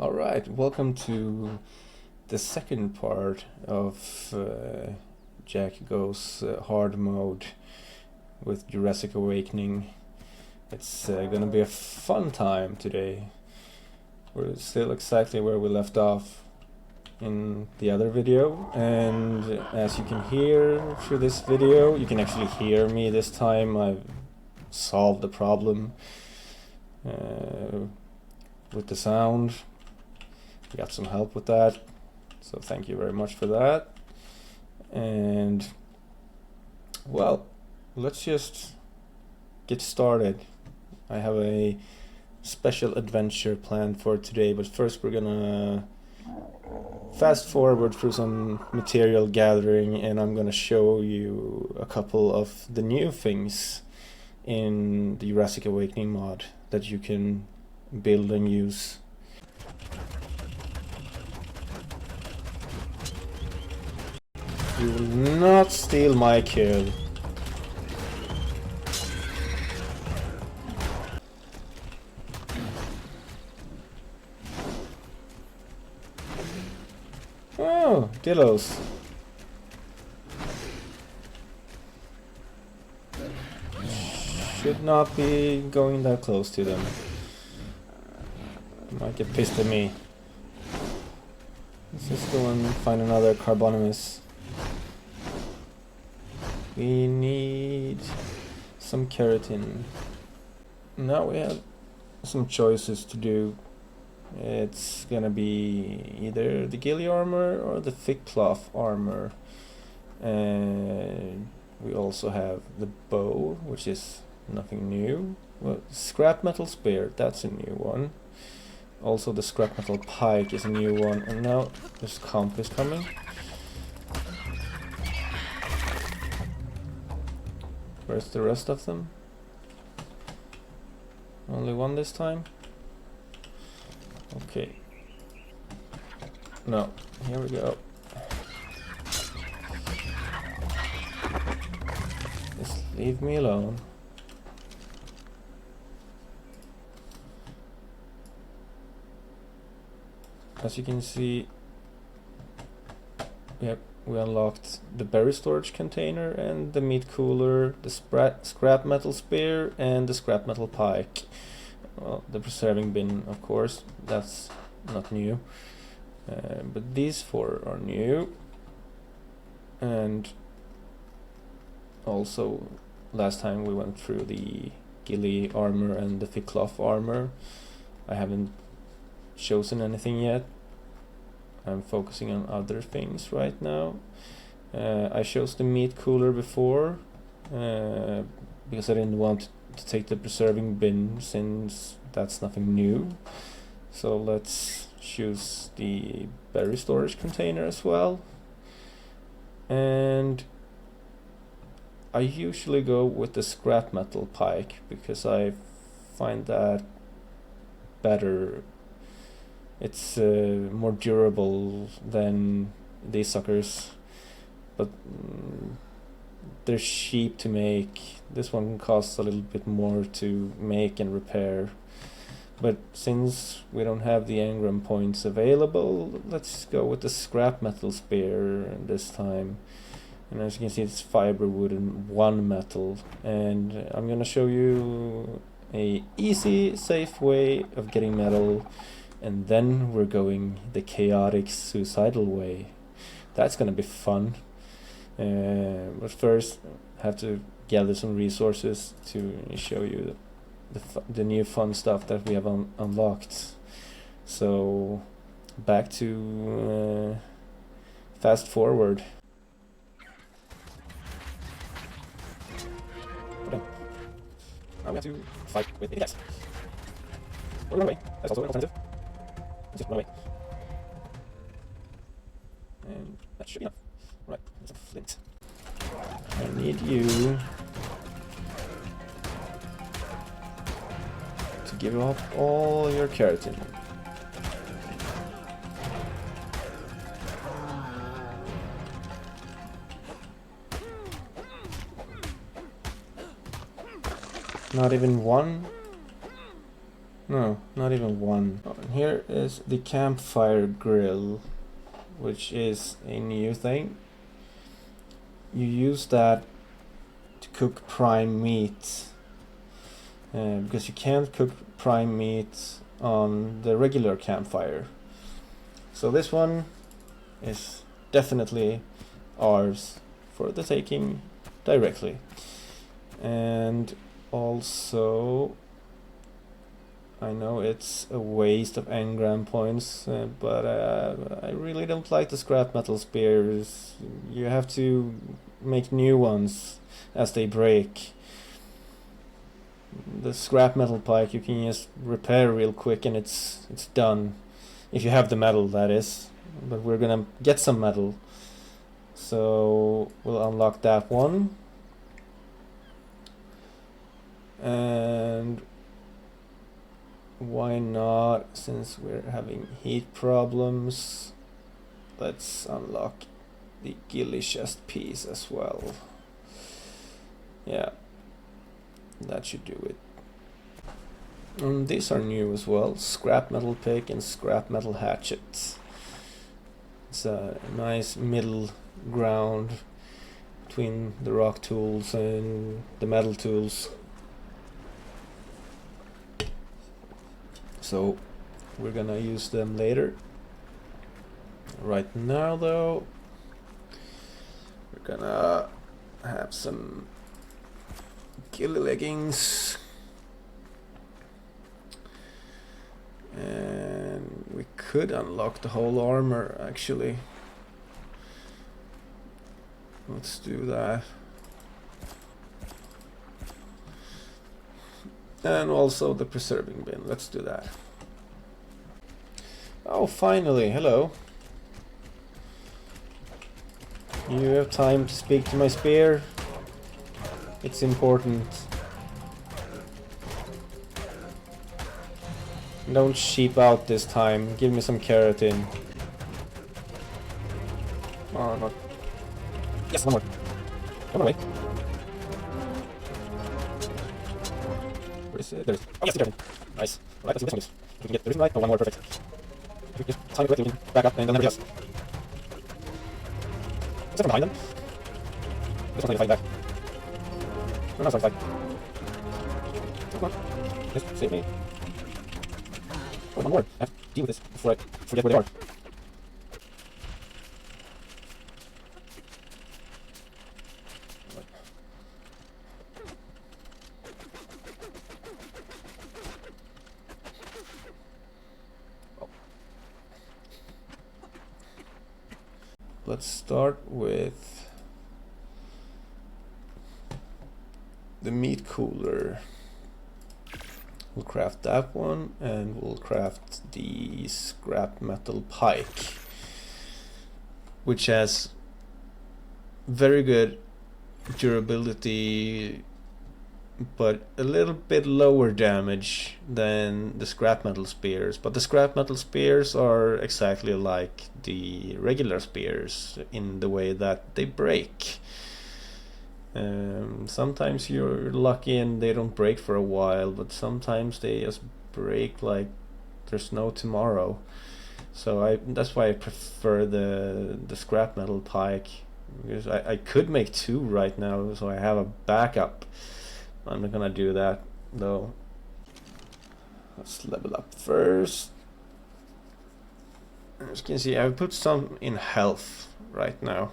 Alright, welcome to the second part of Jack Goes hard mode with Jurassic Awakening. It's gonna be a fun time today. We're still exactly where we left off in the other video, and as you can hear through this video, you can actually hear me this time. I've solved the problem with the sound. We got some help with that, so thank you very much for that. And well, let's just get started. I have a special adventure planned for today, but first we're gonna fast forward through some material gathering, and I'm gonna show you a couple of the new things in the Jurassic Awakening mod that you can build and use. You will not steal my kill. Oh, dillos. Should not be going that close to them. Might get pissed at me. Let's just go and find another Carbonimus. We need some keratin. Now we have some choices to do. It's gonna be either the ghillie armor or the thick cloth armor. And we also have the bow, which is nothing new. Well, scrap metal spear, that's a new one. Also the scrap metal pike is a new one. And now this compass coming. Where's the rest of them? Only one this time? Okay. No, here we go. Just leave me alone. As you can see, yep, we unlocked the berry storage container and the meat cooler, the scrap metal spear and the scrap metal pike. Well, the preserving bin, of course, that's not new. But these four are new. And also, last time we went through the ghillie armor and the thick cloth armor. I haven't chosen anything yet. I'm focusing on other things right now. I chose the meat cooler before because I didn't want to take the preserving bin since that's nothing new. So let's choose the berry storage container as well. And I usually go with the scrap metal pike because I find that better. It's more durable than these suckers, but they're cheap to make. This one costs a little bit more to make and repair, but since we don't have the engram points available, let's go with the scrap metal spear this time. And as you can see, it's fiber wood and one metal, and I'm gonna show you a easy, safe way of getting metal. And then we're going the chaotic, suicidal way. That's gonna be fun. But first, I have to gather some resources to show you the new fun stuff that we have unlocked. So, back to fast forward. Now we have to fight with idiots. Or run away. That's also an alternative. Just run away. And that should be enough. Right, some flint. I need you to give up all your keratin. Not even one? No, not even one. Oh, and here is the campfire grill, which is a new thing. You use that to cook prime meat, because you can't cook prime meat on the regular campfire. So this one is definitely ours for the taking directly. And also, I know it's a waste of engram points, but I really don't like the scrap metal spears. You have to make new ones as they break. The scrap metal pike you can just repair real quick and it's done. If you have the metal, that is. But we're gonna get some metal. So we'll unlock that one. And why not, since we're having heat problems, let's unlock the ghillie chest piece as well. Yeah, that should do it. And these are new as well, scrap metal pick and scrap metal hatchet. It's a nice middle ground between the rock tools and the metal tools. So we're gonna use them later. Right now though, we're gonna have some ghillie leggings. And we could unlock the whole armor actually. Let's do that. And also the preserving bin. Let's do that. Oh, finally. Hello. You have time to speak to my spear? It's important. Don't sheep out this time. Give me some keratin. Oh, no. Yes, one more. Come away. Where is it? There it is. Oh, yes, keratin. Nice. Alright, let's see this. We can get the reason right. Oh, one more. Perfect. If we just time it correctly, we can back up and they'll never get us. Is that behind them? This one's not fighting back. No, no, sorry, fight. Come on. Just save me. Oh, one more. I have to deal with this before I forget where they are. Let's start with the meat cooler. We'll craft that one, and we'll craft the scrap metal pike, which has very good durability but a little bit lower damage than the scrap metal spears. But the scrap metal spears are exactly like the regular spears in the way that they break. Sometimes you're lucky and they don't break for a while, but sometimes they just break like there's no tomorrow. So that's why I prefer the scrap metal pike, because I could make two right now, so I have a backup. I'm not gonna do that though. Let's level up first. As you can see, I've put some in health right now.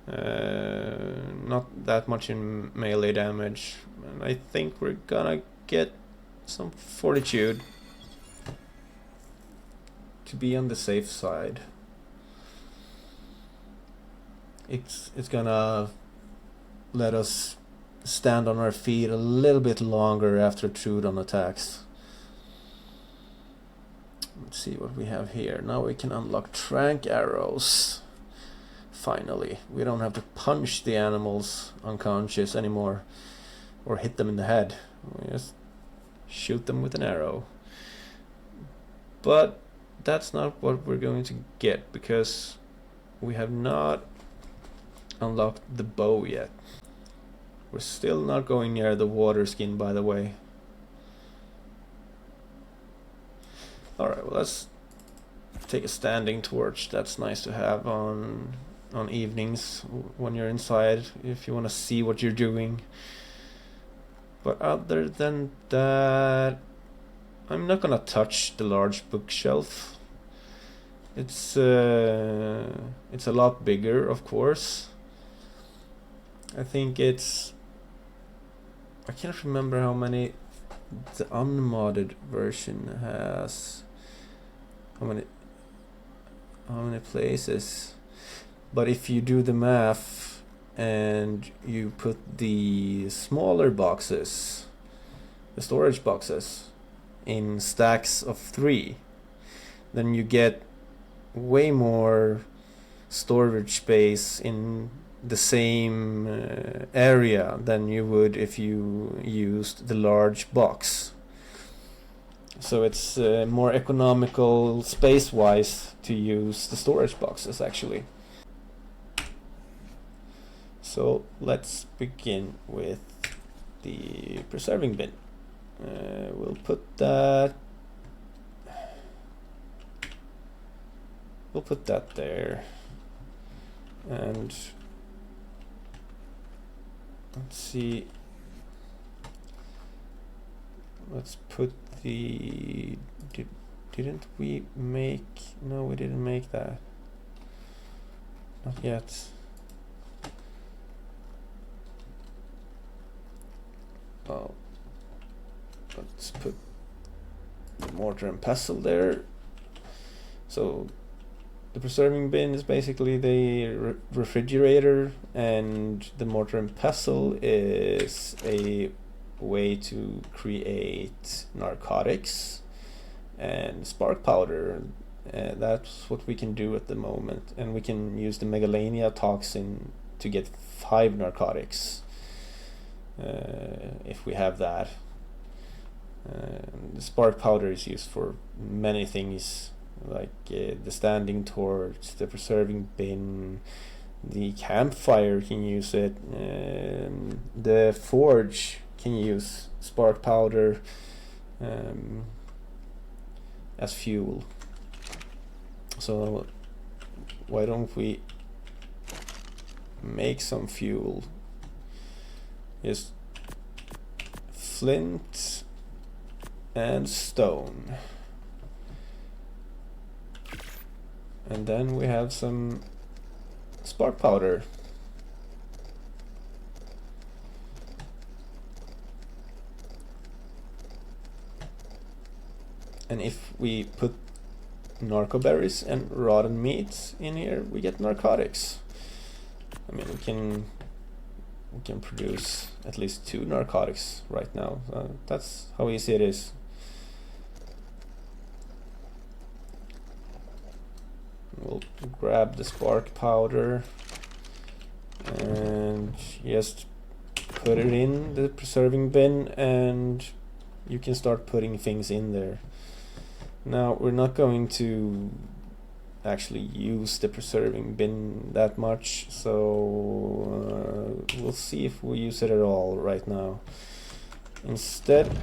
Not that much in melee damage, and I think we're gonna get some fortitude to be on the safe side. It's gonna let us stand on our feet a little bit longer after Trudon attacks. Let's see what we have here. Now we can unlock trank arrows. Finally, we don't have to punch the animals unconscious anymore or hit them in the head. We just shoot them with an arrow. But that's not what we're going to get, because we have not unlocked the bow yet. We're still not going near the water skin, by the way. Alright, well, let's take a standing torch. That's nice to have on evenings when you're inside, if you want to see what you're doing. But other than that, I'm not gonna touch the large bookshelf. It's a lot bigger, of course. I think it's... I can't remember how many the unmodded version has. How many places. But if you do the math and you put the smaller boxes, the storage boxes, in stacks of 3, then you get way more storage space in the same area than you would if you used the large box. So it's more economical space-wise to use the storage boxes, actually. So let's begin with the preserving bin. We'll put that there, and let's see, let's put the didn't we make... No, we didn't make that, not yet. Oh, let's put the mortar and pestle there. So the preserving bin is basically the refrigerator, and the mortar and pestle is a way to create narcotics and spark powder. That's what we can do at the moment, and we can use the megalania toxin to get 5 narcotics if we have that. The spark powder is used for many things, like the standing torch, the preserving bin, the campfire can use it, the forge can use spark powder as fuel. So why don't we make some fuel? Just flint and stone, and then we have some spark powder. And if we put narco berries and rotten meat in here, we get narcotics. I mean, we can produce at least 2 narcotics right now. That's how easy it is. We'll grab the spark powder and just put it in the preserving bin, and you can start putting things in there. Now, we're not going to actually use the preserving bin that much, so we'll see if we use it at all right now. Instead,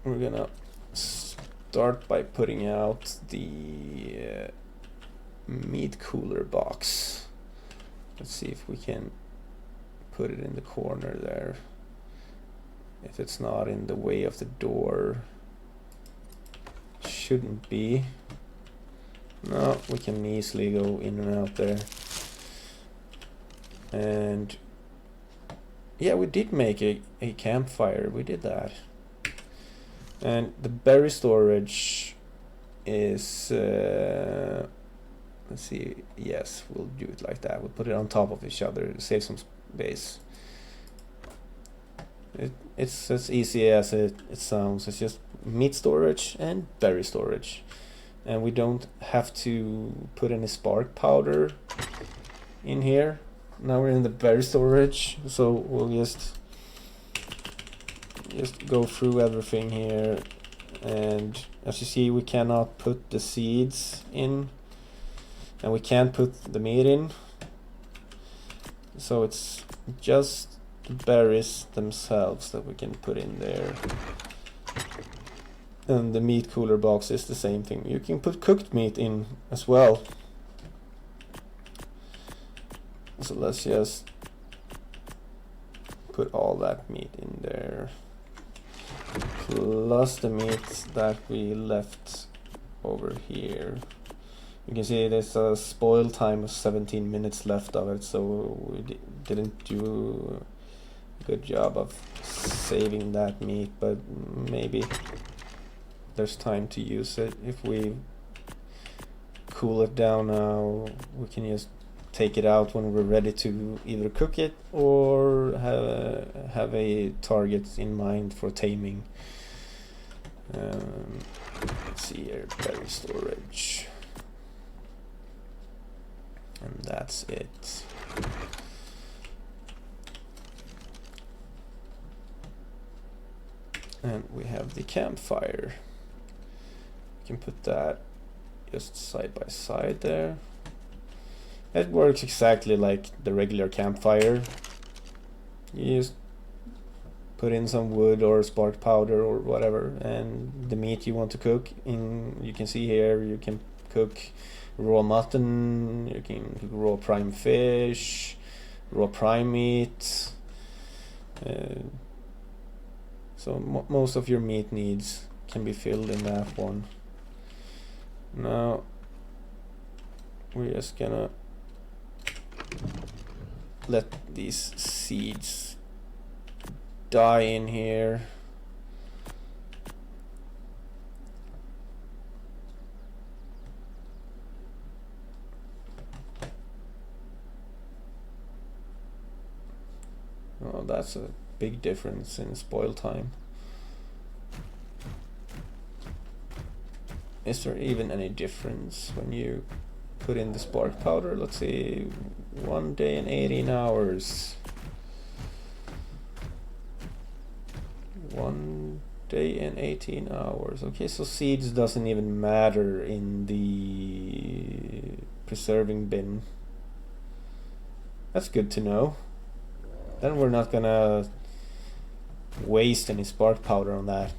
we're gonna start by putting out the meat cooler box. Let's see if we can put it in the corner there, if it's not in the way of the door. Shouldn't be. No, we can easily go in and out there. And yeah, we did make a campfire. We did that. And the berry storage is let's see, yes, we'll do it like that. We'll put it on top of each other to save some space. It's as easy as it sounds. It's just meat storage and berry storage, and we don't have to put any spark powder in here. Now we're in the berry storage, so we'll just go through everything here, and as you see, we cannot put the seeds in, and we can't put the meat in, so it's just the berries themselves that we can put in there. And the meat cooler box is the same thing. You can put cooked meat in as well. So let's just put all that meat in there. Plus the meat that we left over here. You can see there's a spoil time of 17 minutes left of it, so we didn't do a good job of saving that meat, but maybe there's time to use it. If we cool it down now, we can just take it out when we're ready to either cook it or have a target in mind for taming. Let's see here, battery storage. And that's it. And we have the campfire. You can put that just side by side there. It works exactly like the regular campfire. You just put in some wood or spark powder or whatever, and the meat you want to cook in, you can see here, you can cook raw mutton, you can cook raw prime fish, raw prime meat. So most of your meat needs can be filled in that one. Now we're just gonna let these seeds die in here. Oh, that's a big difference in spoil time. Is there even any difference when you put in the spark powder? Let's see, 1 day and 18 hours. 1 day and 18 hours. Okay, so seeds doesn't even matter in the preserving bin. That's good to know. Then we're not gonna waste any spark powder on that.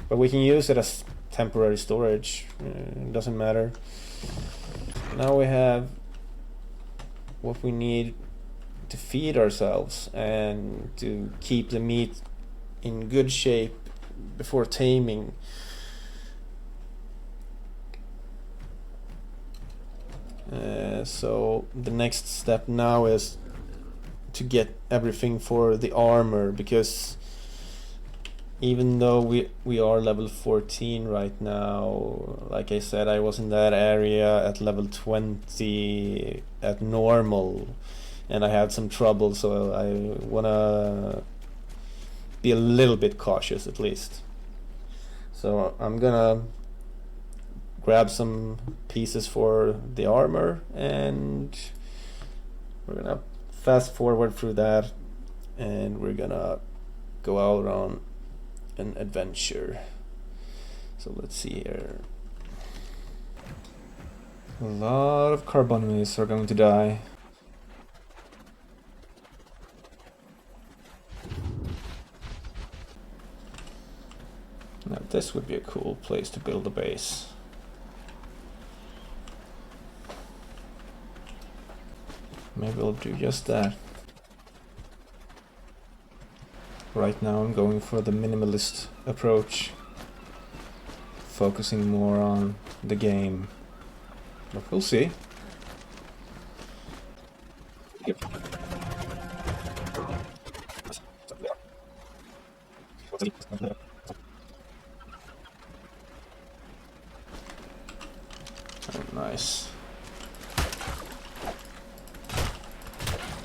But we can use it as temporary storage. It doesn't matter. Now we have what we need to feed ourselves and to keep the meat in good shape before taming. So the next step now is to get everything for the armor, because even though we are level 14 right now, like I said, I was in that area at level 20 at normal, and I had some trouble, so I wanna be a little bit cautious at least. So I'm gonna grab some pieces for the armor, and we're gonna fast forward through that, and we're gonna go out on an adventure. So let's see here. A lot of carbonics are going to die. Now this would be a cool place to build a base. Maybe I'll do just that. Right now I'm going for the minimalist approach, focusing more on the game, but we'll see. Oh, nice.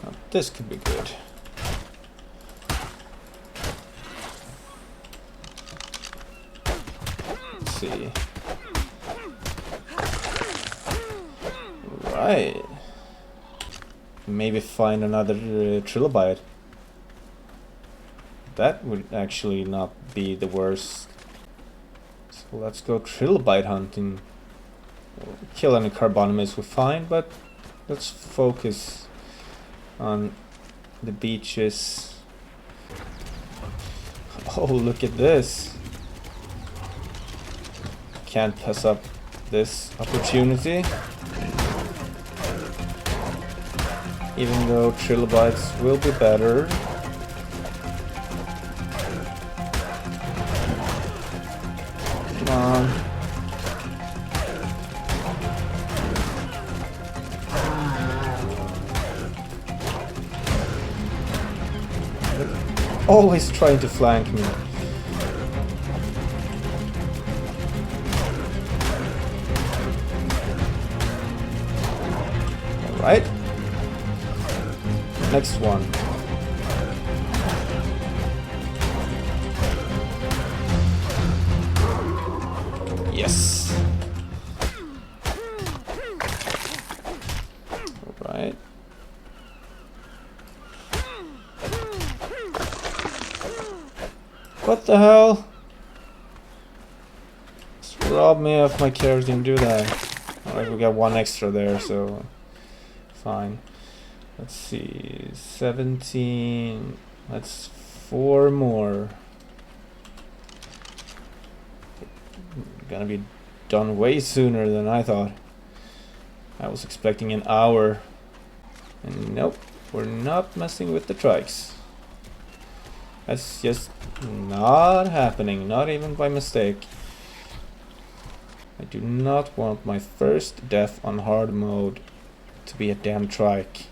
Now, this could be good. See. Right. Maybe find another trilobite. That would actually not be the worst. So let's go trilobite hunting. Kill any carbonimus we find, but let's focus on the beaches. Oh, look at this. can't pass up this opportunity. Even though trilobites will be better. Come on. They're always trying to flank me. Alright. Next one. Yes. Alright. What the hell? Just robbed me of my character and do that. Alright, we got one extra there, so fine. Let's see, 17, that's 4 more. Gonna be done way sooner than I thought. I was expecting an hour. And nope, we're not messing with the trikes. That's just not happening, not even by mistake. I do not want my first death on hard mode to be a damn trike.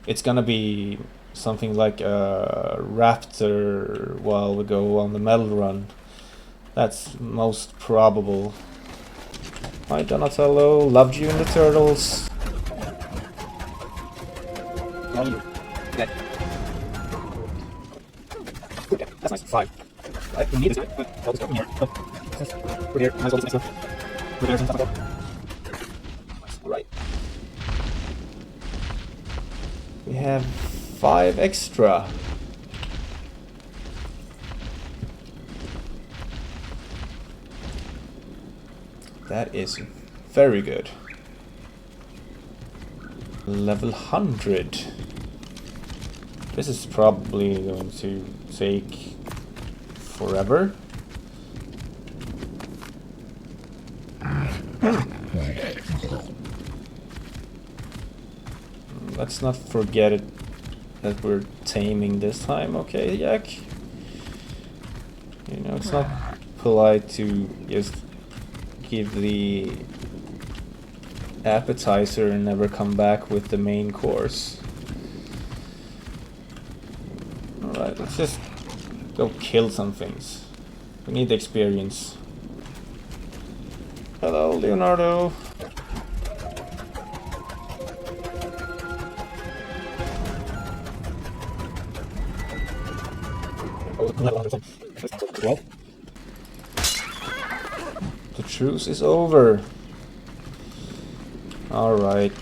It's gonna be something like a raptor while we go on the medal run. That's most probable. Hi Donatello, loved you in the Turtles. That's nice, 5. We need this guy, but I'll just go in here. We're here, might as well do some stuff. We're there, some stuff. Alright. We have 5 extra. That is very good. Level 100. This is probably going to take forever. Let's not forget it that we're taming this time, okay, Yak? You know, it's not polite to just give the appetizer and never come back with the main course. Alright, let's just go kill some things. We need the experience. Hello, Leonardo. The truce is over. Alright.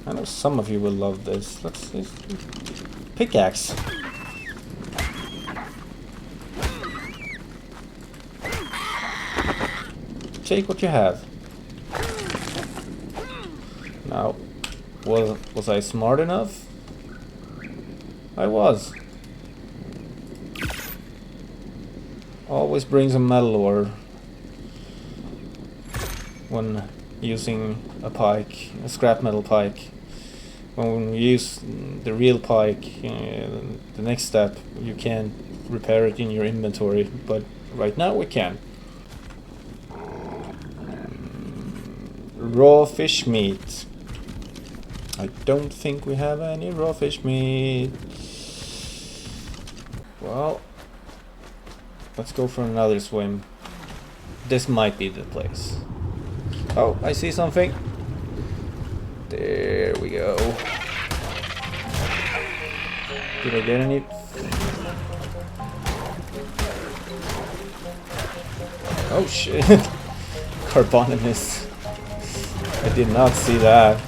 I know some of you will love this. Let's see. Pickaxe. Take what you have. Now, was I smart enough? I was. Always brings a metal ore when using a pike, a scrap metal pike. When we use the real pike, the next step, you can repair it in your inventory, but right now we can. Raw fish meat. I don't think we have any raw fish meat. Well, let's go for another swim. This might be the place. Oh, I see something. There we go. Did I get any? Oh shit. Carbonimus. I did not see that.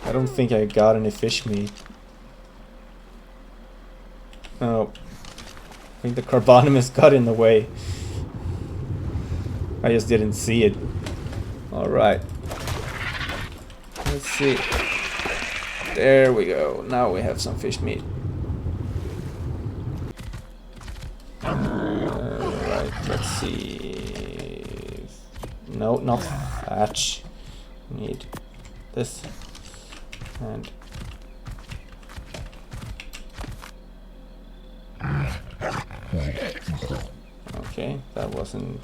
I don't think I got any fish meat. No. I think the Carbonimus got in the way. I just didn't see it. Alright. Let's see. There we go. Now we have some fish meat. Right, let's see. No, not thatch. Need this. And okay, that wasn't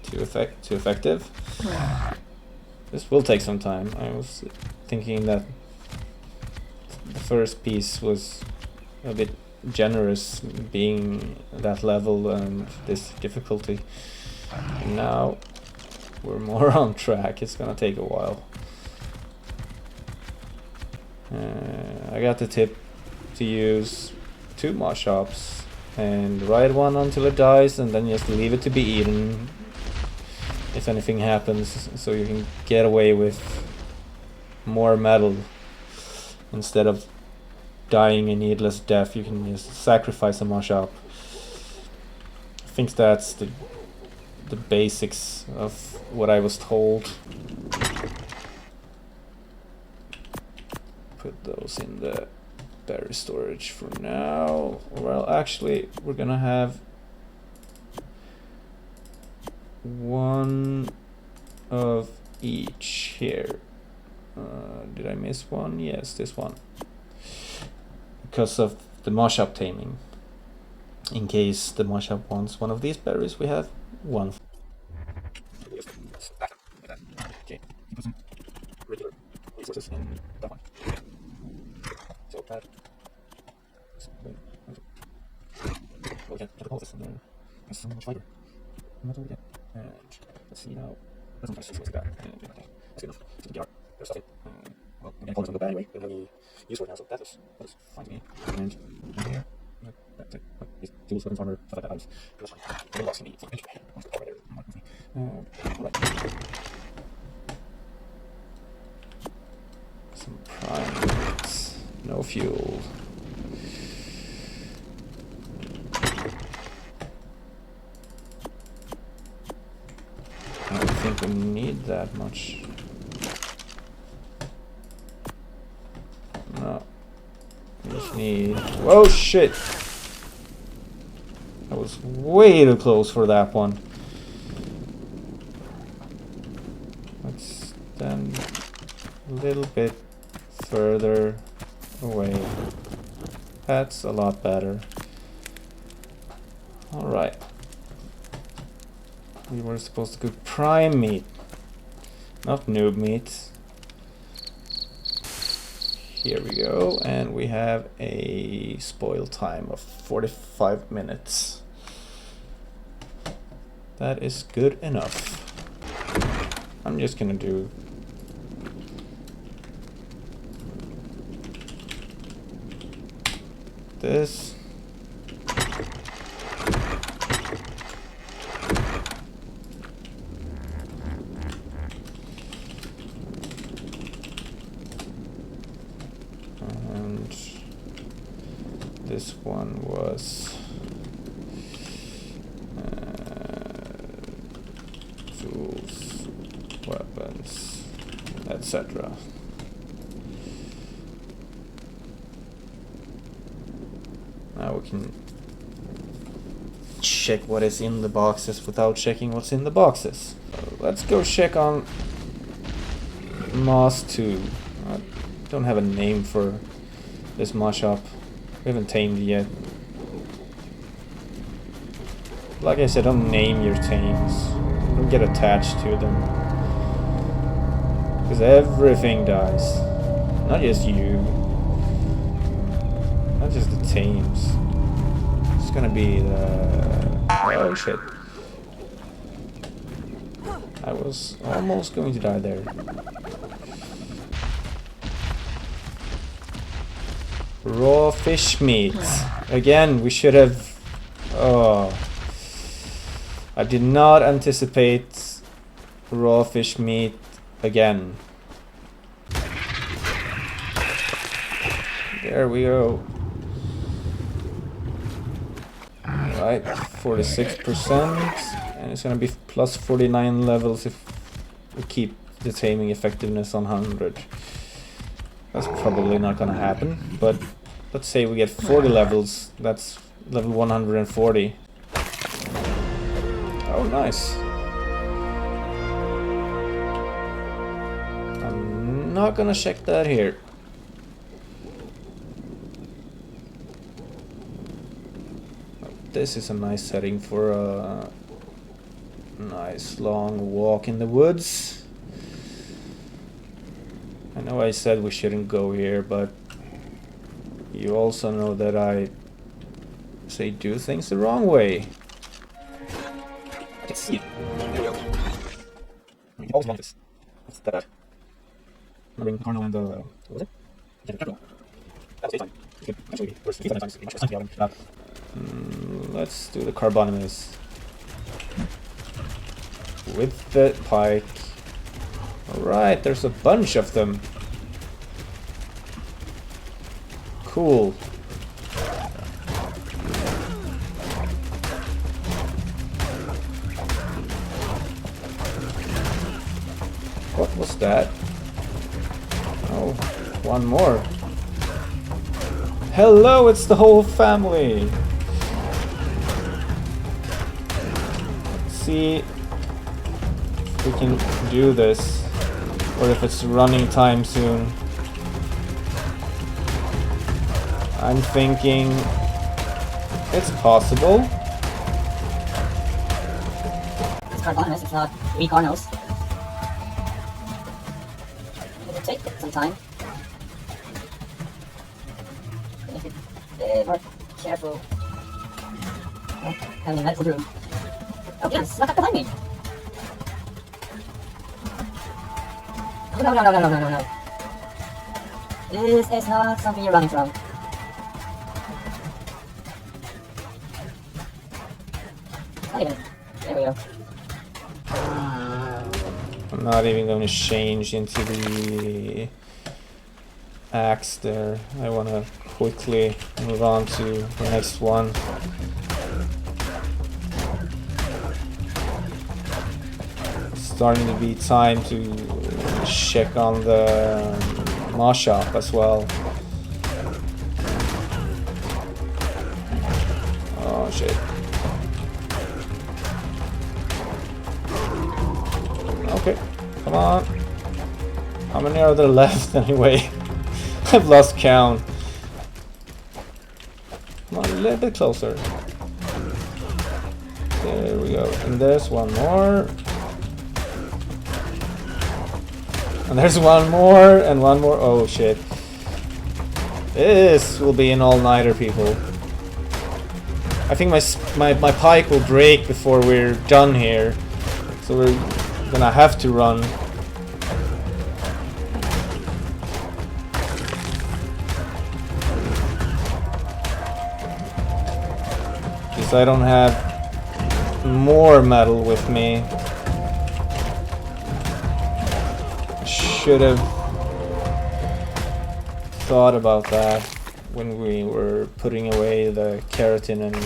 too effective. This will take some time. I was thinking that the first piece was a bit generous, being that level and this difficulty. And now we're more on track. It's gonna take a while. I got the tip to use 2 mosh ups and ride one until it dies, and then just leave it to be eaten if anything happens, so you can get away with more metal instead of dying a needless death. You can just sacrifice a mosh up. I think that's the basics of what I was told. Put those in the berry storage for now. Well, actually, we're gonna have one of each here. Did I miss one? Yes, this one. Because of the mosh up taming. In case the mosh up wants one of these berries, we have one. Okay, put some regular resources in that one. So that. We can put all this in there. There's so much fiber. Not all yet. And let's see now. Doesn't matter what's that. And that's good enough. So the there's stuff. Well, I'm gonna call this one go bad anyway. We don't have any use for it now, so that is fine to me. And here. That's it. These tools, weapons, armor, stuff like that. That's fine. The loss can be fine. Right. Some primates. No fuel. I don't think we need that much. No. We just need... Whoa, shit! I was way too close for that one. Let's stand a little bit further away. That's a lot better. Alright. We were supposed to cook prime meat, not noob meat. Here we go, and we have a spoil time of 45 minutes. That is good enough. I'm just gonna do this. And this one was tools, weapons, etc. Now we can check what is in the boxes without checking what's in the boxes. So let's go check on Moss 2. I don't have a name for this mosh-up. We haven't tamed it yet. Like I said, don't name your tames. Don't get attached to them. Because everything dies. Not just you. Not just the tames. It's gonna be the... Oh shit. I was almost going to die there. Raw fish meat. Again, we should have... Oh. I did not anticipate raw fish meat again. There we go. Alright, 46%. And it's gonna be plus 49 levels if we keep the taming effectiveness on 100. That's probably not gonna happen, but let's say we get 40 levels. That's level 140. Oh, nice. I'm not gonna check that here. This is a nice setting for a nice long walk in the woods. I know I said we shouldn't go here, but you also know that I say do things the wrong way. I can see it. There we go. I always want this. What's that? Remembering the Carnal and the... what was it? Yeah, the capital. That was 8 time. Good. Actually, worse than 8 times. Let's do the Carbonimus. With the pike. Alright, there's a bunch of them. Cool. What was that? Oh, one more. Hello, it's the whole family. Let's see if we can do this, or if it's running time soon. I'm thinking it's possible. It's Carbonimus, it's not weak Arnos. It'll take some time. More careful. Oh, having a medical room. Oh yes, look up behind me. Oh no. This is not something you're running from. Not even. There we go. I'm not even going to change into the axe there. I want to quickly move on to the next one. It's starting to be time to check on the moss shop as well. Oh shit. Okay, come on. How many are there left anyway? I've lost count. Come on, a little bit closer. There we go. And there's one more. And there's one more, and one more. Oh shit. This will be an all-nighter, people. I think my pike will break before we're done here. So we're gonna have to run. Because I don't have more metal with me. Should have thought about that when we were putting away the keratin and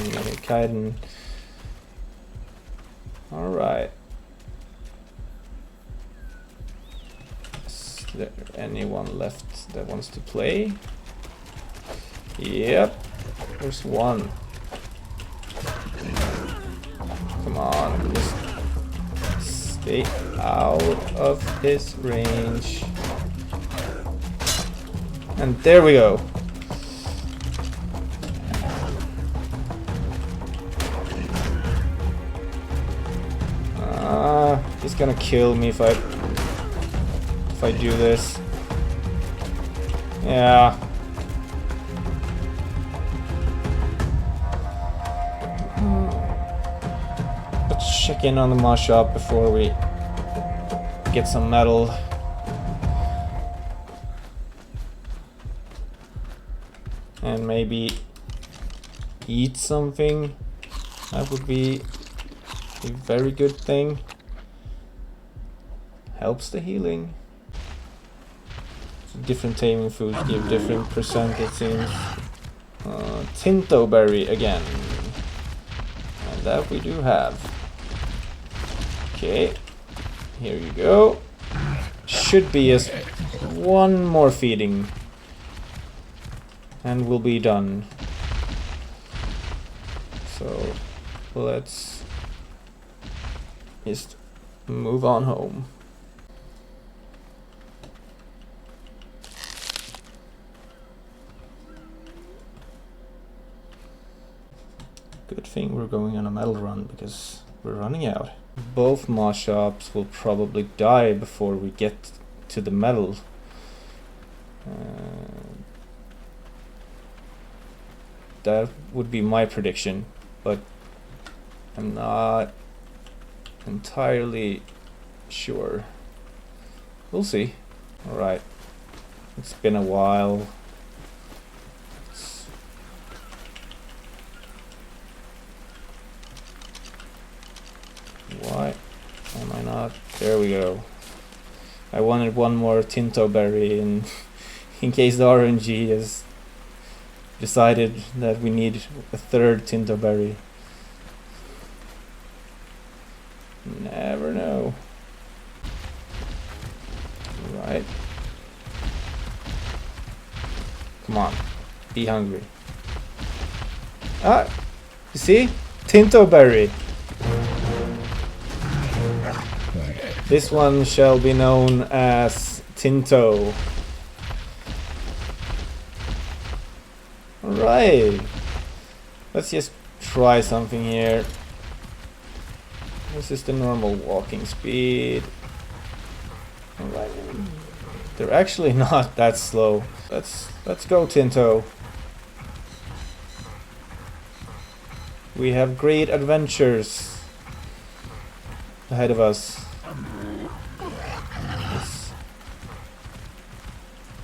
chitin. Alright. Is there anyone left that wants to play? Yep. There's one. Come on, just stay out of his range. And there we go. He's gonna kill me if I do this. Yeah. Let's check in on the moss shop before we get some metal. And maybe eat something. That would be a very good thing. Helps the healing. Different taming foods give different percent, it seems. Tinto berry again. And that we do have. Okay. Here you go. Should be as one more feeding. and we'll be done. So let's just move on home. Good thing we're going on a metal run because we're running out. Both moss shops will probably die before we get to the metal. That would be my prediction, but I'm not entirely sure. We'll see. Alright. It's been a while. Why am I not? There we go. I wanted one more Tinto berry in case the RNG has decided that we need a third Tinto berry. Never know. Right. Come on. Be hungry. Ah! You see? Tinto berry. This one shall be known as Tinto. Alright. Let's just try something here. This is the normal walking speed. Alright. They're actually not that slow. Let's go, Tinto. We have great adventures ahead of us.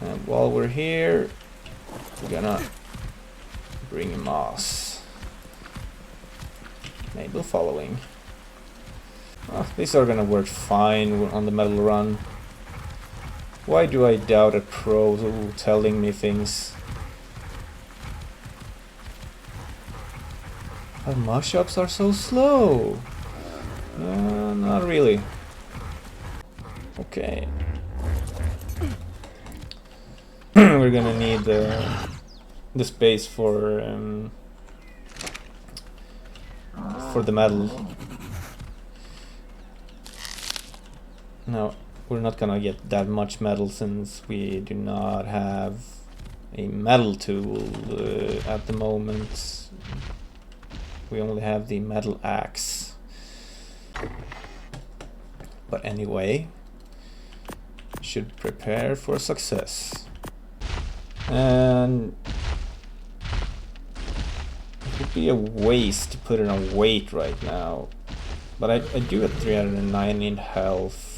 And while we're here, we're gonna bring moss. Maybe following. Oh, these are gonna work fine on the metal run. Why do I doubt a pro telling me things? Our moss shops are so slow. Not really. Okay. We're gonna need the space for the metal. Now we're not gonna get that much metal since we do not have a metal tool at the moment. We only have the metal axe. But anyway, should prepare for success. And it would be a waste to put in a weight right now. But I do have 309 in health.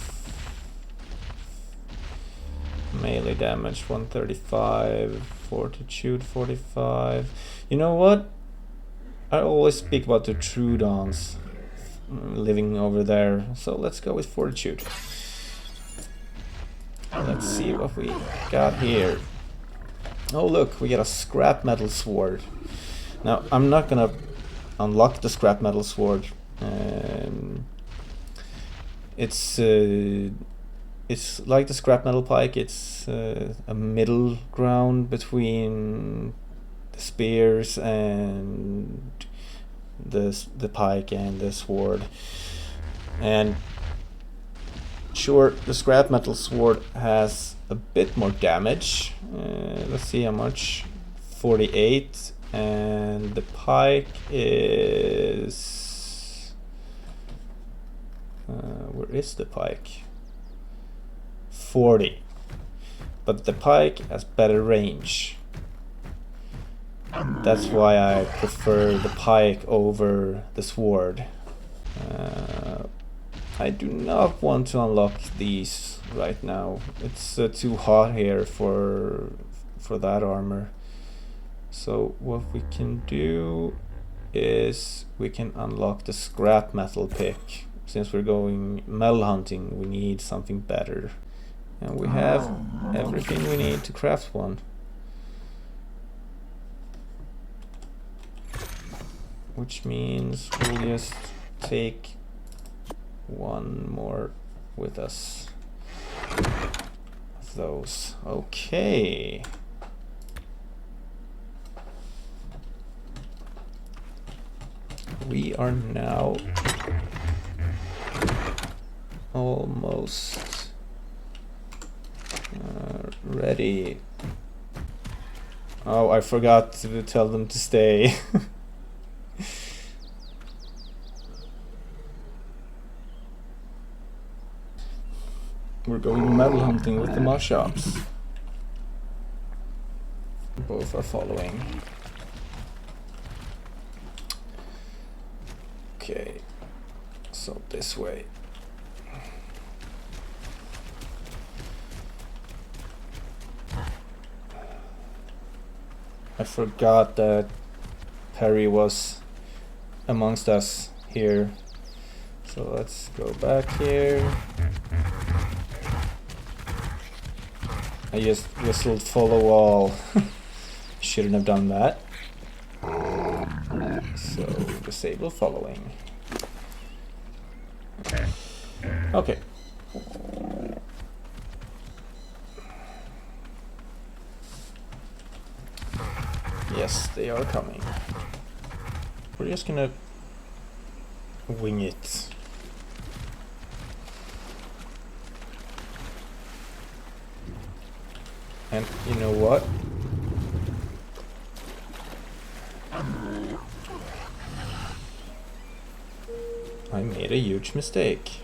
Melee damage 135, fortitude 45. You know what? I always speak about the Trudons living over there, so let's go with fortitude. Let's see what we got here. Oh look, we got a scrap metal sword. Now I'm not gonna unlock the scrap metal sword. It's like the scrap metal pike. It's a middle ground between the spears and the pike and the sword. And sure, the scrap metal sword has a bit more damage. Let's see how much. 48, and the pike is where is the pike? 40, but the pike has better range. That's why I prefer the pike over the sword. I do not want to unlock these right now. It's too hot here for that armor. So what we can do is we can unlock the scrap metal pick. Since we're going metal hunting, we need something better. And we have everything we need to craft one. Which means we'll just take one more with us of those. Okay. we are now almost ready. Oh, I forgot to tell them to stay. We're going metal hunting with the Moshops. Both are following. Okay, so this way. I forgot that Perry was amongst us here. So let's go back here. I just whistled follow all. Shouldn't have done that. So disable following. Okay. Yes, they are coming. We're just gonna wing it. And you know what? I made a huge mistake.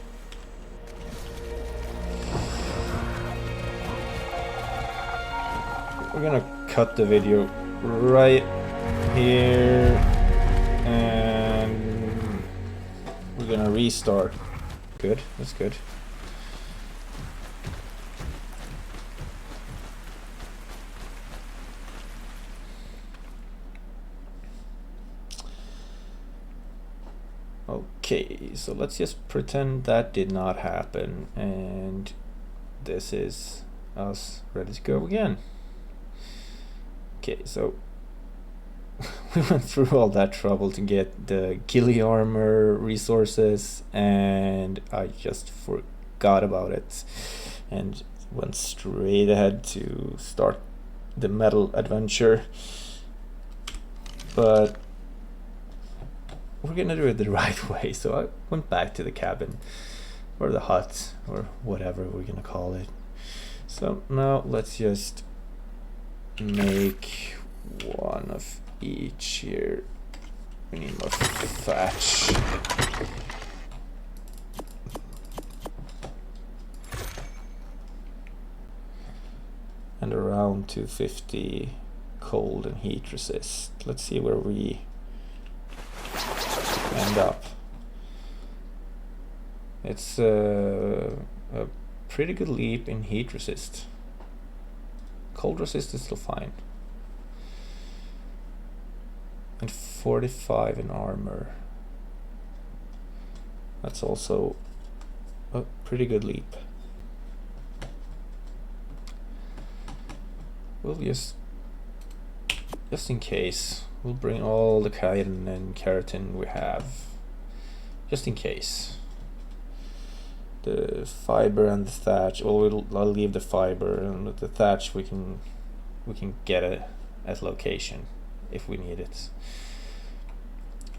We're gonna cut the video right here and we're gonna restart. Good, that's good. Okay, so let's just pretend that did not happen, and this is us ready to go again. Okay, so we went through all that trouble to get the ghillie armor resources, and I just forgot about it and went straight ahead to start the metal adventure. But we're gonna do it the right way, so I went back to the cabin, or the hut, or whatever we're gonna call it. So now let's just make one of each here. We need more thatch. And around 250 cold and heat resist. Let's see where we end up. It's a pretty good leap in heat resist. Cold resist is still fine. And 45 in armor. That's also a pretty good leap. We'll just in case, we'll bring all the chitin and keratin we have, just in case. The fiber and the thatch. Well, I'll leave the fiber, and with the thatch we can get it at location if we need it.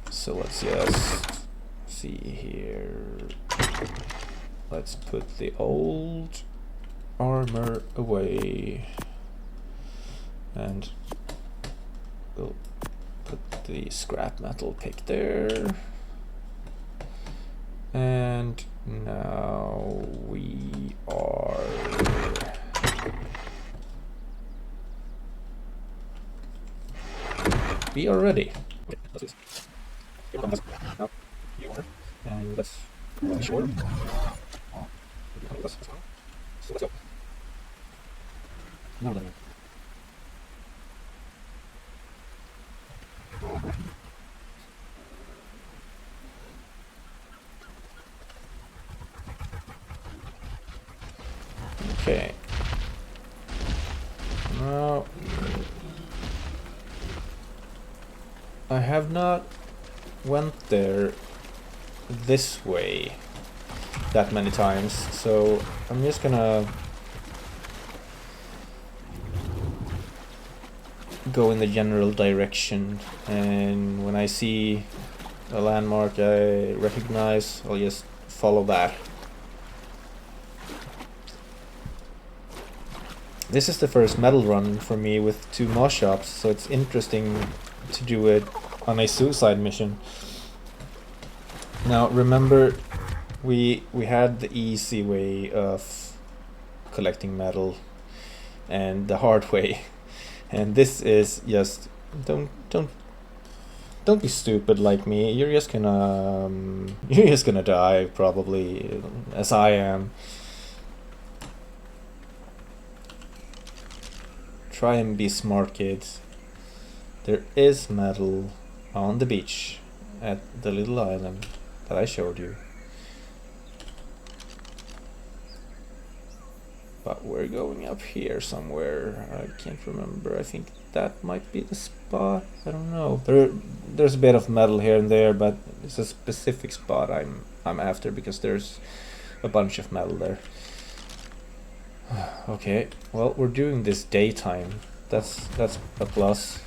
So let's just see here. Let's put the old armor away, and we'll put the scrap metal pick there. And now we are ready. Okay, let's do this. Now, you order, and let's be sure. So let's go. Now then. Okay. Now I have not went there this way that many times, so I'm just gonna go in the general direction, and when I see a landmark I recognize. I'll just follow that. This is the first metal run for me with 2 moss shops, so it's interesting to do it on a suicide mission. Now remember, we had the easy way of collecting metal and the hard way, and this is just don't be stupid like me. You're just gonna die probably, as I am. Try and be smart, kids. There is metal on the beach at the little island that I showed you. But we're going up here somewhere. I can't remember. I think that might be the spot. I don't know. There's a bit of metal here and there, but it's a specific spot I'm after because there's a bunch of metal there. Okay, well, we're doing this daytime. That's a plus.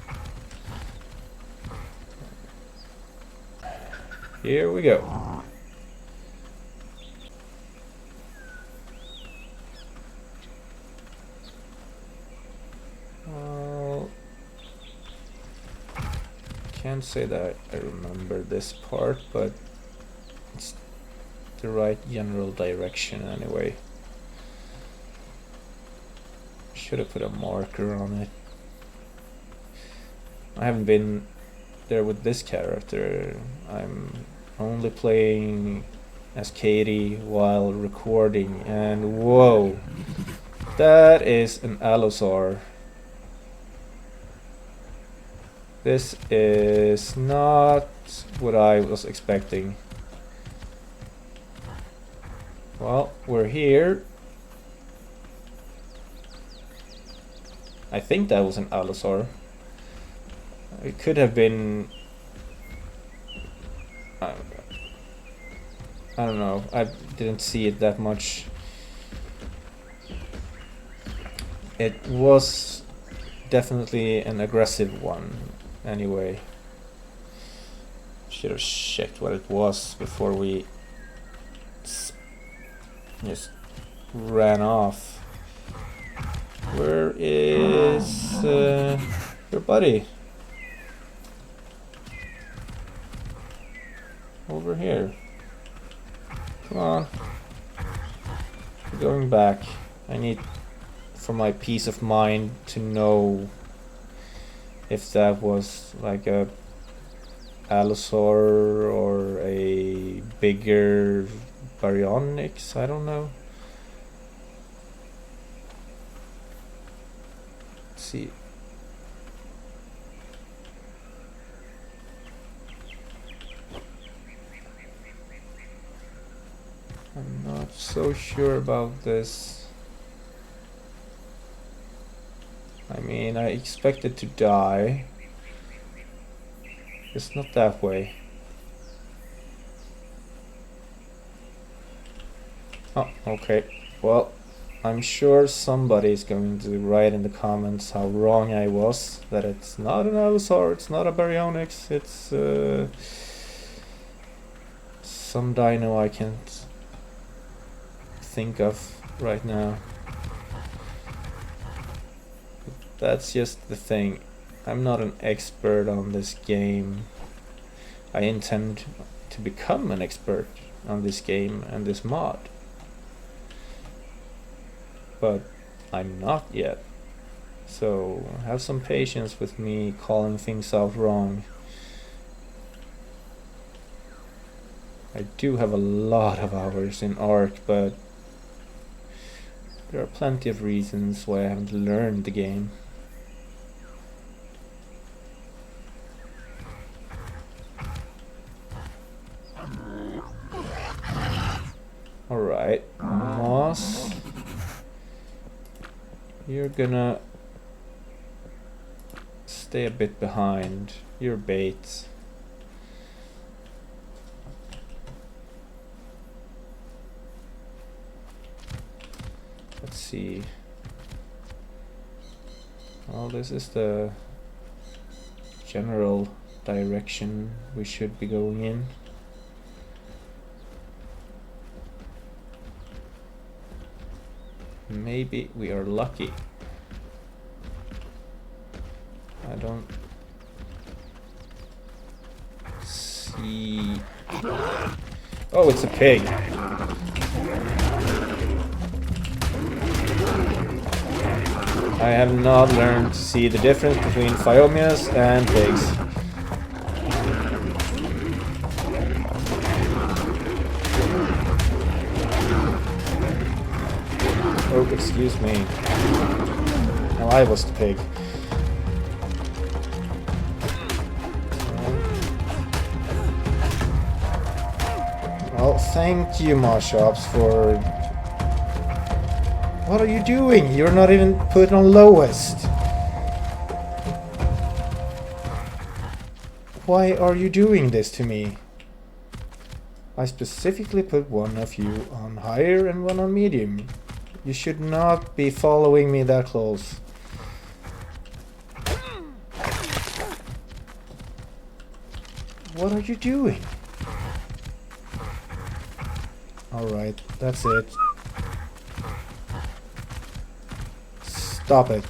Here we go. Well, can't say that I remember this part, but it's the right general direction anyway. Should have put a marker on it. I haven't been there with this character. I'm only playing as Katy while recording, and whoa, that is an allosaur. This is not what I was expecting. Well, we're here. I think that was an allosaur. It could have been... I don't know. I didn't see it that much. It was definitely an aggressive one. Anyway. Should have checked what it was before we just ran off. Where is your buddy? Over here. Come on. We're going back. I need, for my peace of mind, to know if that was like a allosaur or a bigger baryonyx. I don't know. See. I'm not so sure about this. I mean, I expected to die. It's not that way. Oh, okay. Well, I'm sure somebody is going to write in the comments how wrong I was. That it's not an allosaur, it's not a baryonyx, it's some dino I can't think of right now. But that's just the thing. I'm not an expert on this game. I intend to become an expert on this game and this mod. But I'm not yet. So have some patience with me calling things out wrong. I do have a lot of hours in Ark, but there are plenty of reasons why I haven't learned the game. Alright, Moss. You're gonna stay a bit behind. You're bait. Let's see. Well, this is the general direction we should be going in. Maybe we are lucky. I don't see... Oh, it's a pig. I have not learned to see the difference between Phiomias and pigs. Oh, excuse me. Now I was the pig. Well, thank you, Marshops, for... What are you doing? You're not even put on lowest. Why are you doing this to me? I specifically put one of you on higher and one on medium. You should not be following me that close. What are you doing? Alright, that's it. Stop it.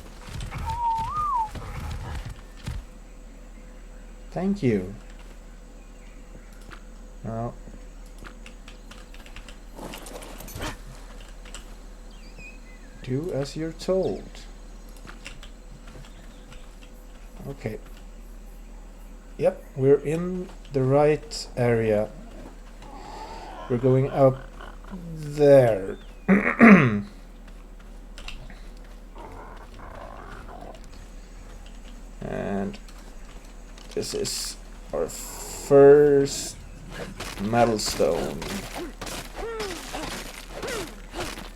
Thank you. Now, do as you're told. Okay. Yep, we're in the right area. We're going up there. And this is our first metal stone.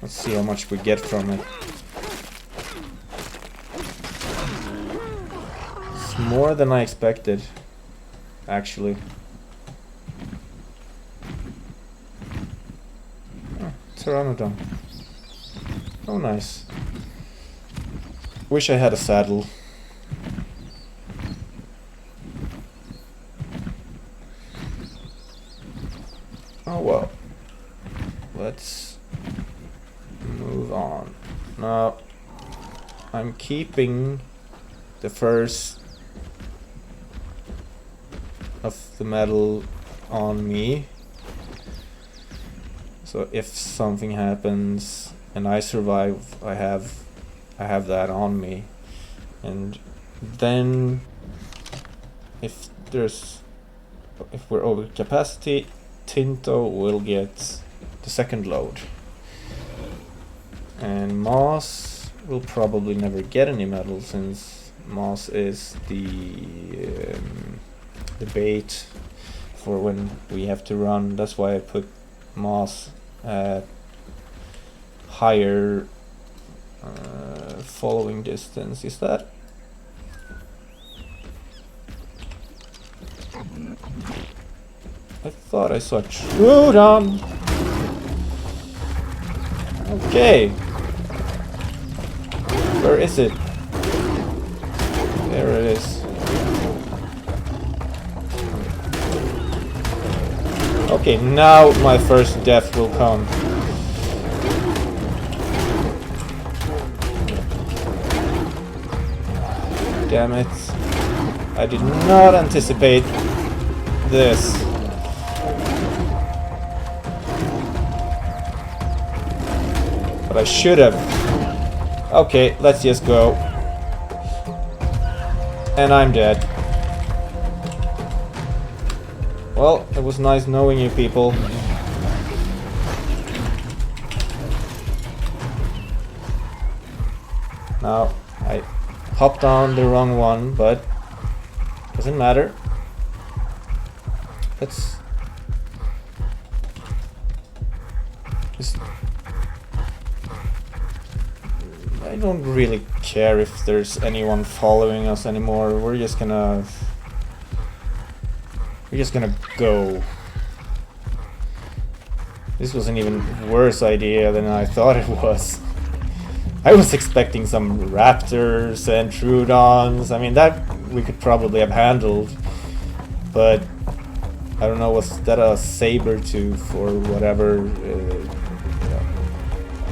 Let's see how much we get from it. It's more than I expected, actually. Oh, Pteranodon. Oh, nice. Wish I had a saddle. Oh well. Let's move on. Now, I'm keeping the first of the metal on me. So if something happens and I survive, I have that on me. And then if we're over capacity, Tinto will get the second load. And Moss will probably never get any metal, since Moss is the bait for when we have to run. That's why I put Moss at higher following distance. Is that? I thought I saw Trudon. Okay. Where is it? There it is. Okay, now my first death will come. Damn it. I did not anticipate this. But I should have. Okay, let's just go. And I'm dead. Well, it was nice knowing you people. Now, I hopped on the wrong one, but doesn't matter. Let's just... I don't really care if there's anyone following us anymore. We're just gonna go. This was an even worse idea than I thought it was. I was expecting some raptors and Trudons. I mean, that we could probably have handled. but I don't know, was that a saber tooth or whatever?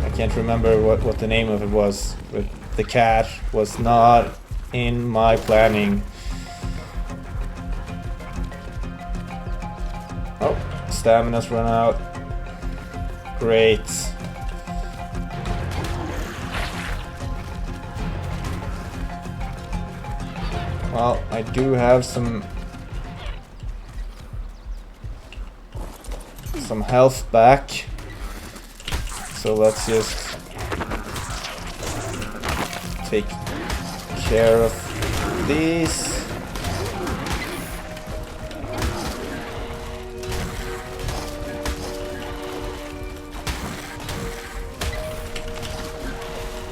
I can't remember what the name of it was, but the cat was not in my planning. Oh, stamina's run out. Great. Well, I do have some health back, so let's just take care of these.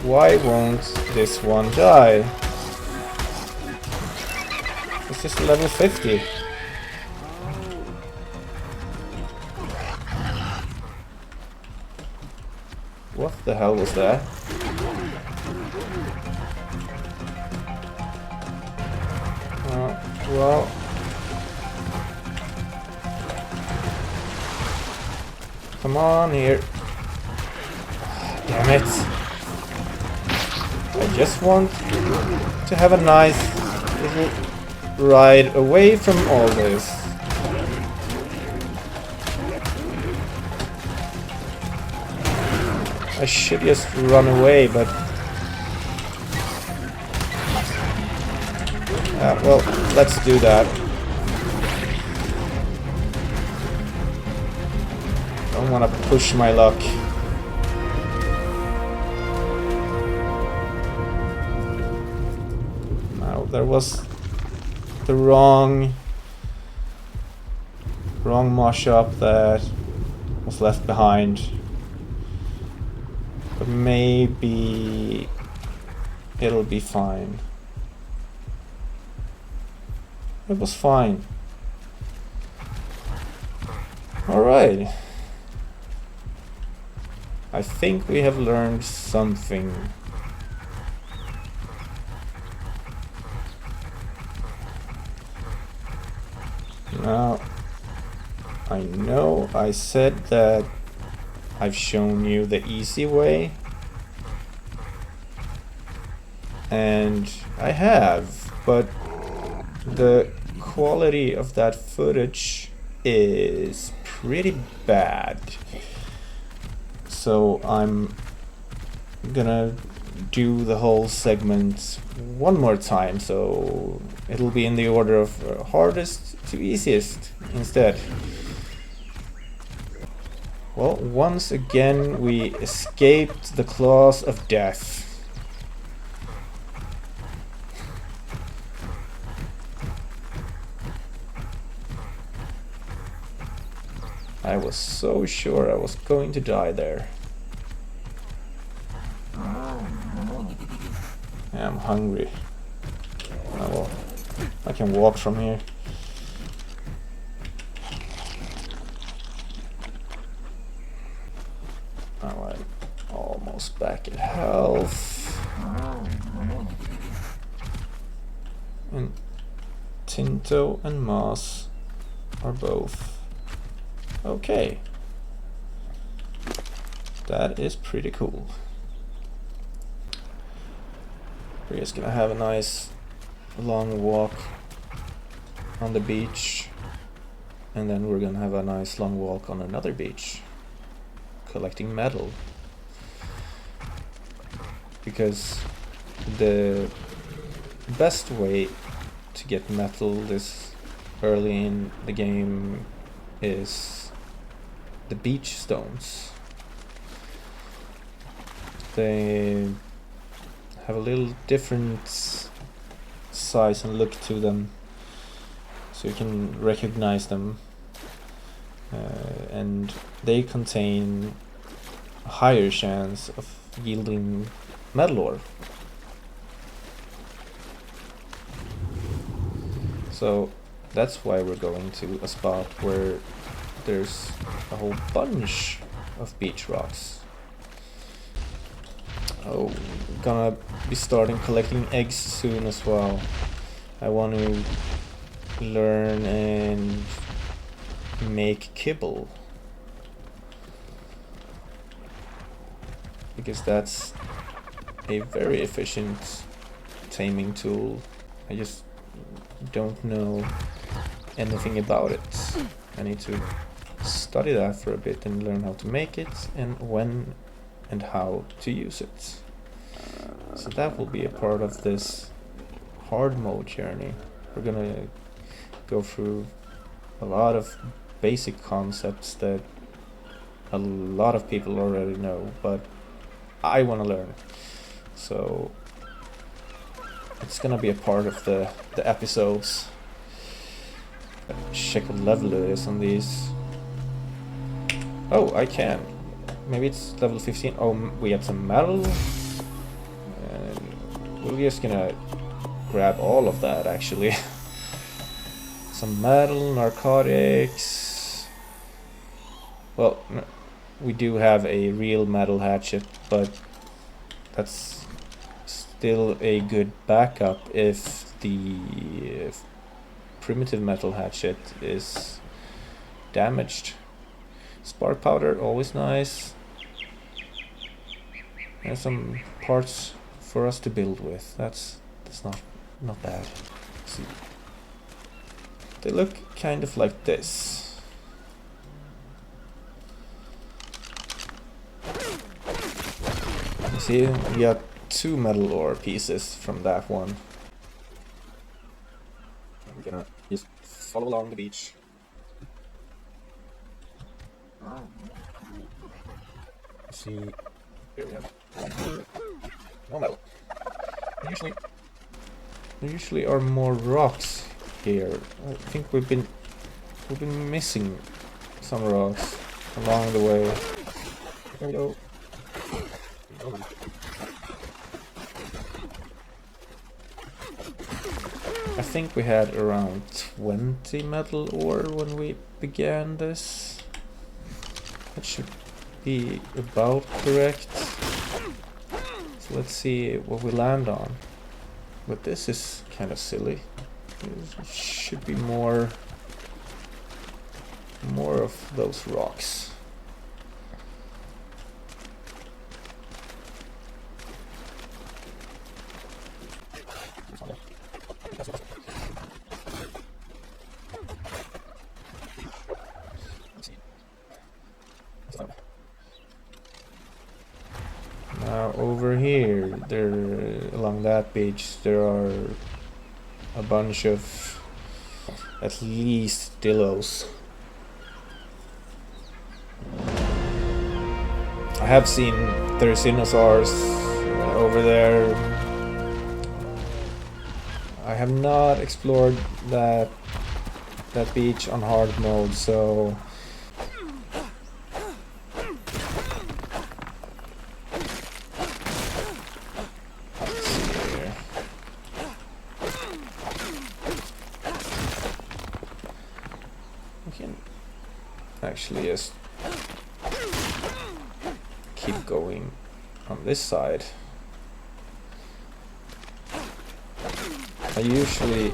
Why won't this one die? It's just level 50. What the hell was that? Well... Come on here. Damn it. I just want to have a nice little ride away from all this. I should just run away, but... well, let's do that. Don't want to push my luck. Now, there was the wrong mosh-up that was left behind. But maybe it'll be fine. It was fine. Alright. I think we have learned something. Now, I know I said that I've shown you the easy way, and I have, but the quality of that footage is pretty bad. So I'm gonna do the whole segment one more time, so it'll be in the order of hardest to easiest instead. Well, once again we escaped the claws of death. I was so sure I was going to die there. Yeah, I'm hungry. Oh well, I can walk from here. Alright, almost back at health. And Tinto and Moss are both okay. That is pretty cool. We're just gonna have a nice long walk on the beach, and then we're gonna have a nice long walk on another beach collecting metal, because the best way to get metal this early in the game is the beach stones. They have a little different size and look to them, so you can recognize them, and they contain a higher chance of yielding metal ore. So that's why we're going to a spot where there's a whole bunch of beach rocks. Oh, gonna be starting collecting eggs soon as well. I want to learn and make kibble, because that's a very efficient taming tool. I just don't know anything about it. I need to study that for a bit and learn how to make it and when and how to use it. So that will be a part of this hard mode journey. We're gonna go through a lot of basic concepts that a lot of people already know, but I want to learn. So it's gonna be a part of the episodes. Check what level it is on these. Oh, I can. Maybe it's level 15. Oh, we have some metal. And we're just gonna grab all of that, actually. Some metal, narcotics. Well, we do have a real metal hatchet, but that's still a good backup if the primitive metal hatchet is damaged. Spark powder, always nice. And some parts for us to build with. That's not bad. Let's see. They look kind of like this. You see, we got 2 metal ore pieces from that one. I'm gonna just follow along the beach. See, here we have no metal. There usually are more rocks here. I think we've been missing some rocks along the way. There we go. I think we had around 20 metal ore when we began this. That should be about correct. So let's see what we land on. But this is kind of silly. There should be more of those rocks. Now over here, along that beach, there are a bunch of at least dillos. I have seen therizinosaurs over there. I have not explored that beach on hard mode, so actually just keep going on this side. I usually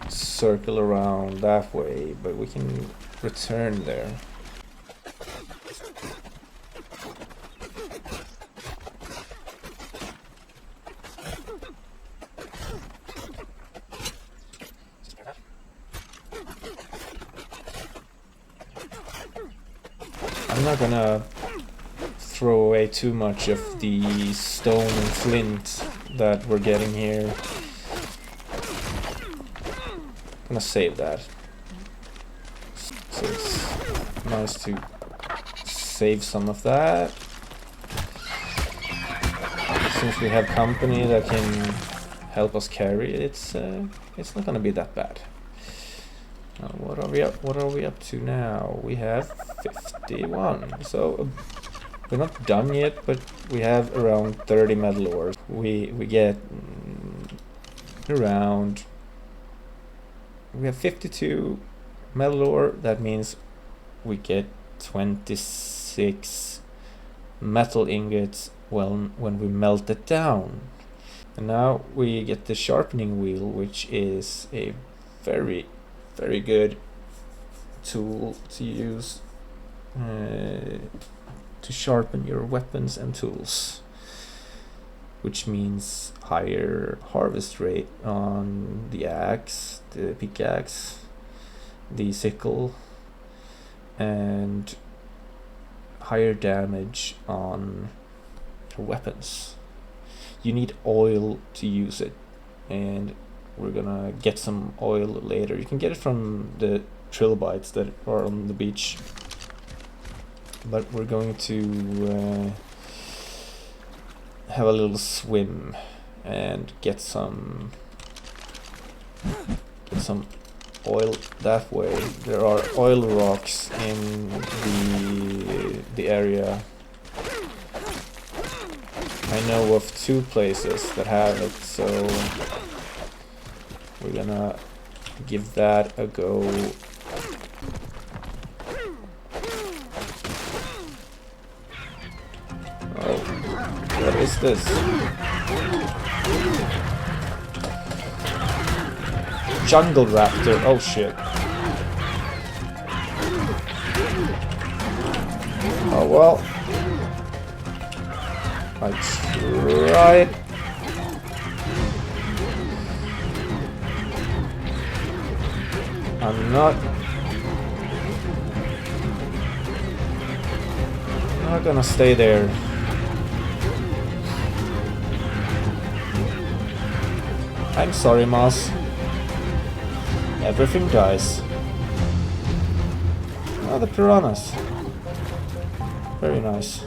circle around that way, but we can return there. I'm not gonna throw away too much of the stone and flint that we're getting here. I'm gonna save that. So it's nice to save some of that. Since we have company that can help us carry it, it's not gonna be that bad. What are we up to now? We have 51. So we're not done yet, but we have around 30 metal ores. We get around. We have 52 metal ore. That means we get 26 metal ingots when we melt it down. And now we get the sharpening wheel, which is a very very good tool to use to sharpen your weapons and tools, which means higher harvest rate on the axe, the pickaxe, the sickle, and higher damage on your weapons. You need oil to use it, and we're gonna get some oil later. You can get it from the trilbites that are on the beach, but we're going to have a little swim and get some oil that way. There are oil rocks in the area. I know of 2 places that have it, so we're gonna give that a go. Oh, what is this? Jungle raptor. Oh shit. Oh well. I tried. I'm not gonna stay there. I'm sorry, Moss. Everything dies. Oh, the piranhas. Very nice.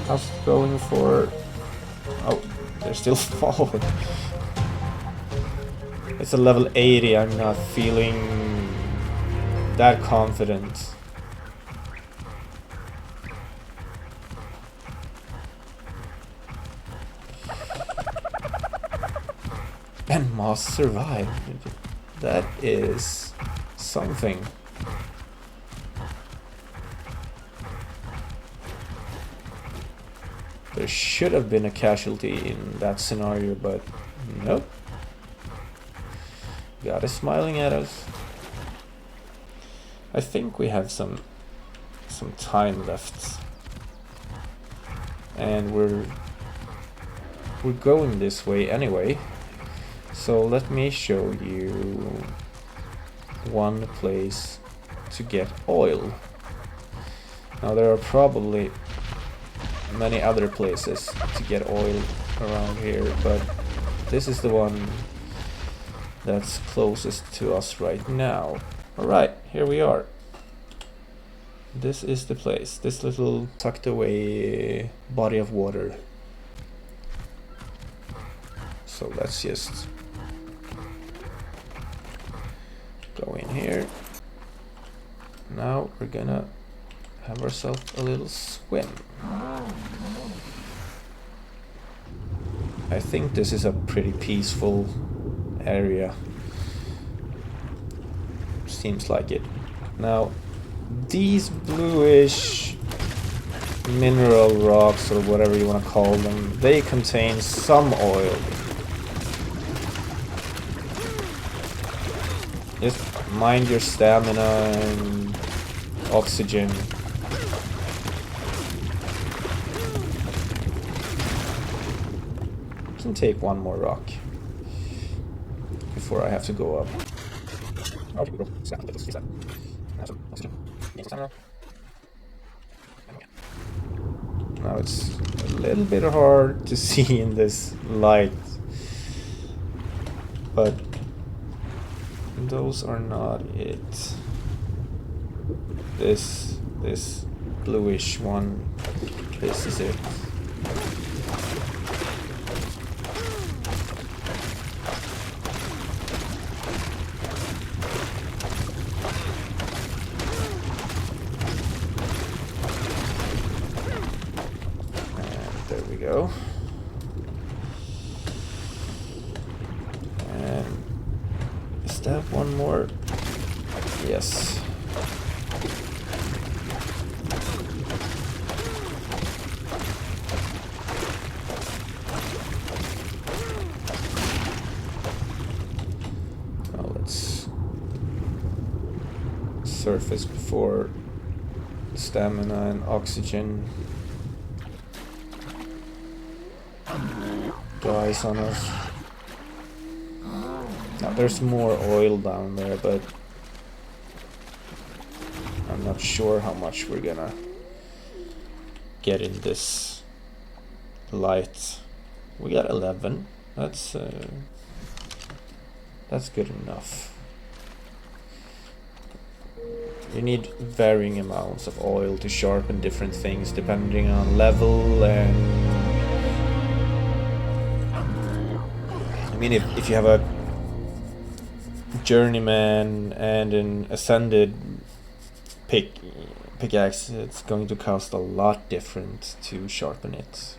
How's it going for... Oh, they're still falling. It's a level 80, I'm not feeling that confident. And Moss survived. That is something. There should have been a casualty in that scenario, but nope. God is smiling at us. I think we have some time left, and we're going this way anyway. So let me show you one place to get oil. Now there are probably many other places to get oil around here, but this is the one that's closest to us right now. Alright, here we are. This is the place, this little tucked away body of water. So let's just go in here. Now we're gonna have ourselves a little swim. I think this is a pretty peaceful area. Seems like it. Now, these bluish mineral rocks, or whatever you want to call them, they contain some oil. Just mind your stamina and oxygen. I can take one more rock before I have to go up. Now it's a little bit hard to see in this light, but those are not it. This bluish one, this is it. Go. And is that one more? Yes. Oh, surface before stamina and oxygen dries on us. Now there's more oil down there, but I'm not sure how much we're gonna get in this light. We got 11. That's good enough. You need varying amounts of oil to sharpen different things depending on level, and I mean if you have a journeyman and an ascended pickaxe, it's going to cost a lot different to sharpen it,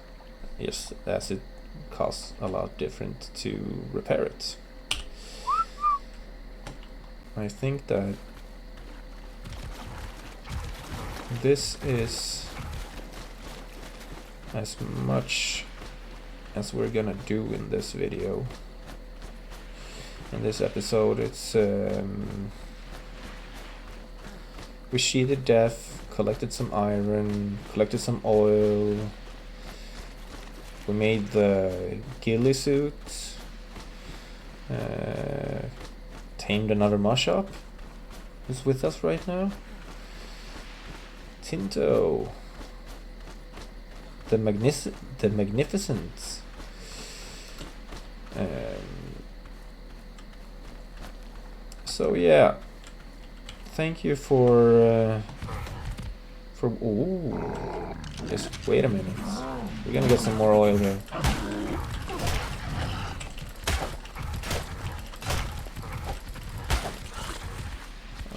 yes, as it costs a lot different to repair it. I think that this is as much as we're gonna do in this video. In this episode, it's we sheatheded death, collected some iron, collected some oil. We made the ghillie suit, tamed another Moshop, who's with us right now. Tinto, the magnificent. So yeah, thank you for ooh, just wait a minute. We're gonna get some more oil here.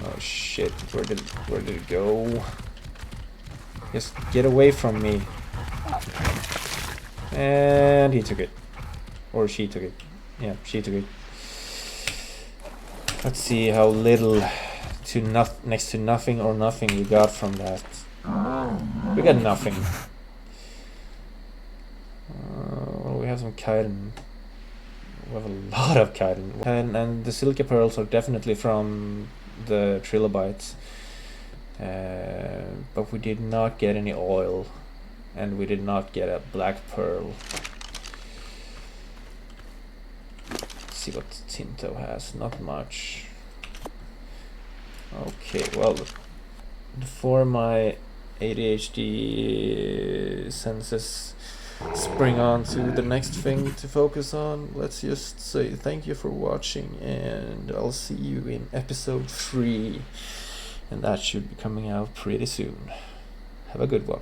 Oh shit, where did it go? Just get away from me. And he took it. Or she took it. Yeah, she took it. Let's see how little to next to nothing or nothing we got from that. We got nothing. Well, we have some chitin. We have a lot of chitin. And the silica pearls are definitely from the trilobites. But we did not get any oil. And we did not get a black pearl. Let's see what Tinto has. Not much. Okay, well, before my ADHD senses spring on to the next thing to focus on, let's just say thank you for watching, and I'll see you in episode 3, and that should be coming out pretty soon. Have a good one.